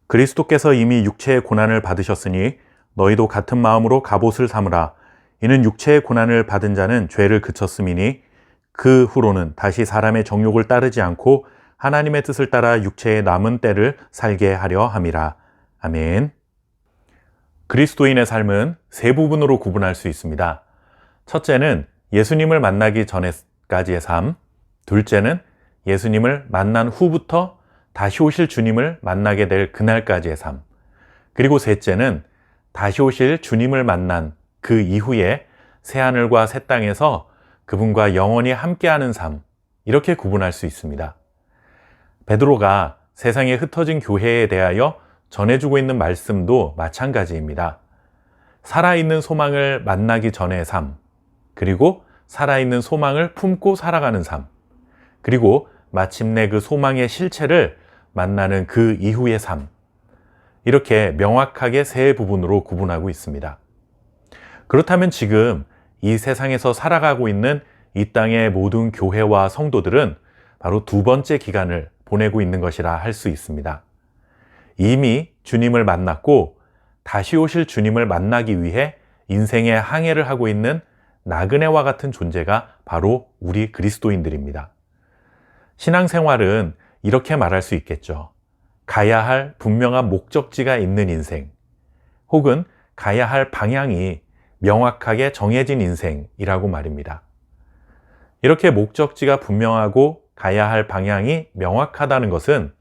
그리스도께서 이미 육체의 고난을 받으셨으니 너희도 같은 마음으로 갑옷을 삼으라. 이는 육체의 고난을 받은 자는 죄를 그쳤음이니 그 후로는 다시 사람의 정욕을 따르지 않고 하나님의 뜻을 따라 육체의 남은 때를 살게 하려 함이라. 아멘. 그리스도인의 삶은 세 부분으로 구분할 수 있습니다. 첫째는 예수님을 만나기 전에까지의 삶, 둘째는 예수님을 만난 후부터 다시 오실 주님을 만나게 될 그날까지의 삶, 그리고 셋째는 다시 오실 주님을 만난 그 이후에 새하늘과 새 땅에서 그분과 영원히 함께하는 삶, 이렇게 구분할 수 있습니다. 베드로가 세상에 흩어진 교회에 대하여 전해주고 있는 말씀도 마찬가지입니다. 살아있는 소망을 만나기 전의 삶, 그리고 살아있는 소망을 품고 살아가는 삶, 그리고 마침내 그 소망의 실체를 만나는 그 이후의 삶, 이렇게 명확하게 세 부분으로 구분하고 있습니다. 그렇다면 지금 이 세상에서 살아가고 있는 이 땅의 모든 교회와 성도들은 바로 두 번째 기간을 보내고 있는 것이라 할 수 있습니다. 이미 주님을 만났고 다시 오실 주님을 만나기 위해 인생의 항해를 하고 있는 나그네와 같은 존재가 바로 우리 그리스도인들입니다. 신앙생활은 이렇게 말할 수 있겠죠. 가야 할 분명한 목적지가 있는 인생, 혹은 가야 할 방향이 명확하게 정해진 인생이라고 말입니다. 이렇게 목적지가 분명하고 가야 할 방향이 명확하다는 것은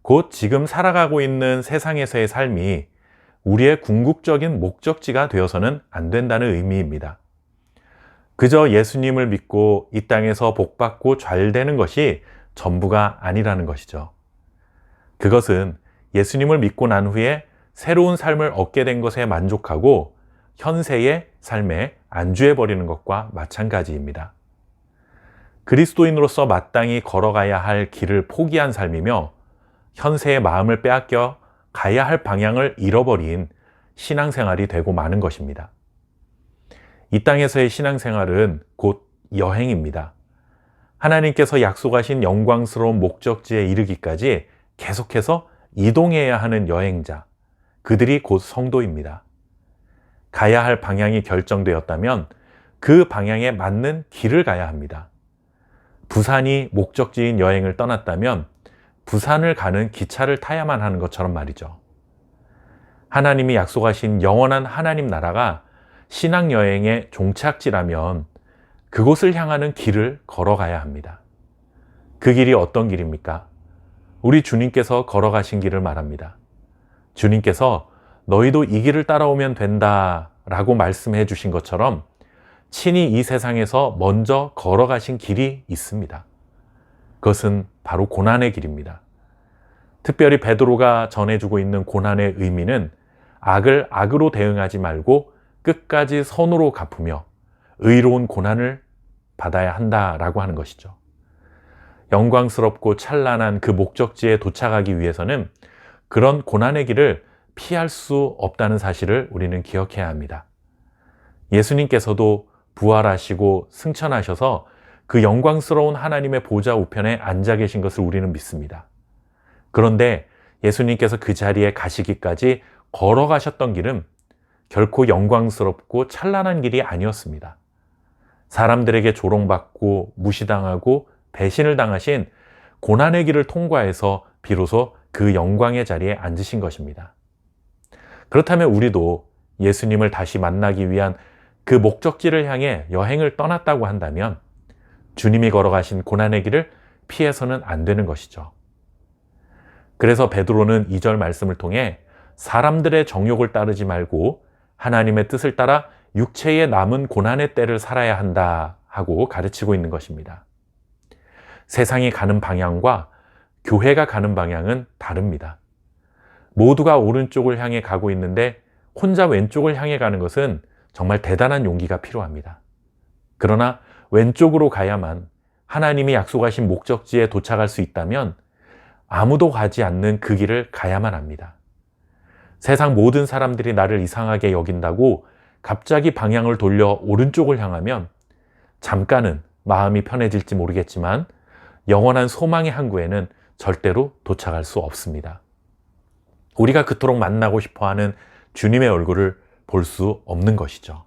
곧 지금 살아가고 있는 세상에서의 삶이 우리의 궁극적인 목적지가 되어서는 안 된다는 의미입니다. 그저 예수님을 믿고 이 땅에서 복받고 잘 되는 것이 전부가 아니라는 것이죠. 그것은 예수님을 믿고 난 후에 새로운 삶을 얻게 된 것에 만족하고 현세의 삶에 안주해버리는 것과 마찬가지입니다. 그리스도인으로서 마땅히 걸어가야 할 길을 포기한 삶이며 현세의 마음을 빼앗겨 가야 할 방향을 잃어버린 신앙생활이 되고 마는 것입니다. 이 땅에서의 신앙생활은 곧 여행입니다. 하나님께서 약속하신 영광스러운 목적지에 이르기까지 계속해서 이동해야 하는 여행자, 그들이 곧 성도입니다. 가야 할 방향이 결정되었다면 그 방향에 맞는 길을 가야 합니다. 부산이 목적지인 여행을 떠났다면 부산을 가는 기차를 타야만 하는 것처럼 말이죠. 하나님이 약속하신 영원한 하나님 나라가 신앙여행의 종착지라면 그곳을 향하는 길을 걸어가야 합니다. 그 길이 어떤 길입니까? 우리 주님께서 걸어가신 길을 말합니다. 주님께서 너희도 이 길을 따라오면 된다 라고 말씀해 주신 것처럼 친히 이 세상에서 먼저 걸어가신 길이 있습니다. 그것은 바로 고난의 길입니다. 특별히 베드로가 전해주고 있는 고난의 의미는 악을 악으로 대응하지 말고 끝까지 선으로 갚으며 의로운 고난을 받아야 한다라고 하는 것이죠. 영광스럽고 찬란한 그 목적지에 도착하기 위해서는 그런 고난의 길을 피할 수 없다는 사실을 우리는 기억해야 합니다. 예수님께서도 부활하시고 승천하셔서 그 영광스러운 하나님의 보좌 우편에 앉아 계신 것을 우리는 믿습니다. 그런데 예수님께서 그 자리에 가시기까지 걸어가셨던 길은 결코 영광스럽고 찬란한 길이 아니었습니다. 사람들에게 조롱받고 무시당하고 배신을 당하신 고난의 길을 통과해서 비로소 그 영광의 자리에 앉으신 것입니다. 그렇다면 우리도 예수님을 다시 만나기 위한 그 목적지를 향해 여행을 떠났다고 한다면 주님이 걸어가신 고난의 길을 피해서는 안 되는 것이죠. 그래서 베드로는 2절 말씀을 통해 사람들의 정욕을 따르지 말고 하나님의 뜻을 따라 육체에 남은 고난의 때를 살아야 한다 하고 가르치고 있는 것입니다. 세상이 가는 방향과 교회가 가는 방향은 다릅니다. 모두가 오른쪽을 향해 가고 있는데 혼자 왼쪽을 향해 가는 것은 정말 대단한 용기가 필요합니다. 그러나 왼쪽으로 가야만 하나님이 약속하신 목적지에 도착할 수 있다면 아무도 가지 않는 그 길을 가야만 합니다. 세상 모든 사람들이 나를 이상하게 여긴다고 갑자기 방향을 돌려 오른쪽을 향하면 잠깐은 마음이 편해질지 모르겠지만 영원한 소망의 항구에는 절대로 도착할 수 없습니다. 우리가 그토록 만나고 싶어하는 주님의 얼굴을 볼 수 없는 것이죠.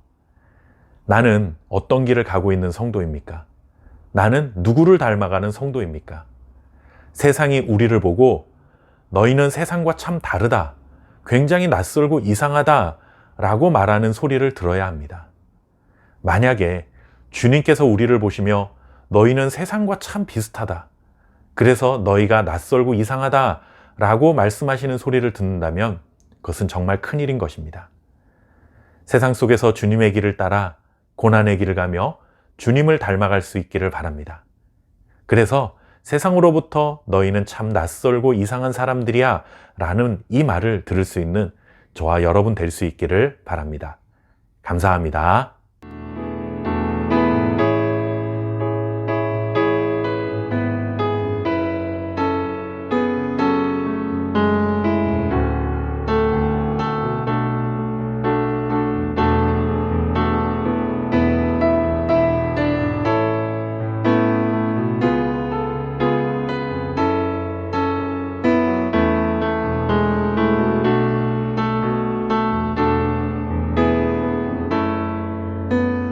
나는 어떤 길을 가고 있는 성도입니까? 나는 누구를 닮아가는 성도입니까? 세상이 우리를 보고 너희는 세상과 참 다르다, 굉장히 낯설고 이상하다 라고 말하는 소리를 들어야 합니다. 만약에 주님께서 우리를 보시며 너희는 세상과 참 비슷하다, 그래서 너희가 낯설고 이상하다 라고 말씀하시는 소리를 듣는다면 그것은 정말 큰일인 것입니다. 세상 속에서 주님의 길을 따라 고난의 길을 가며 주님을 닮아갈 수 있기를 바랍니다. 그래서 세상으로부터 너희는 참 낯설고 이상한 사람들이야 라는 이 말을 들을 수 있는 저와 여러분 될 수 있기를 바랍니다. 감사합니다.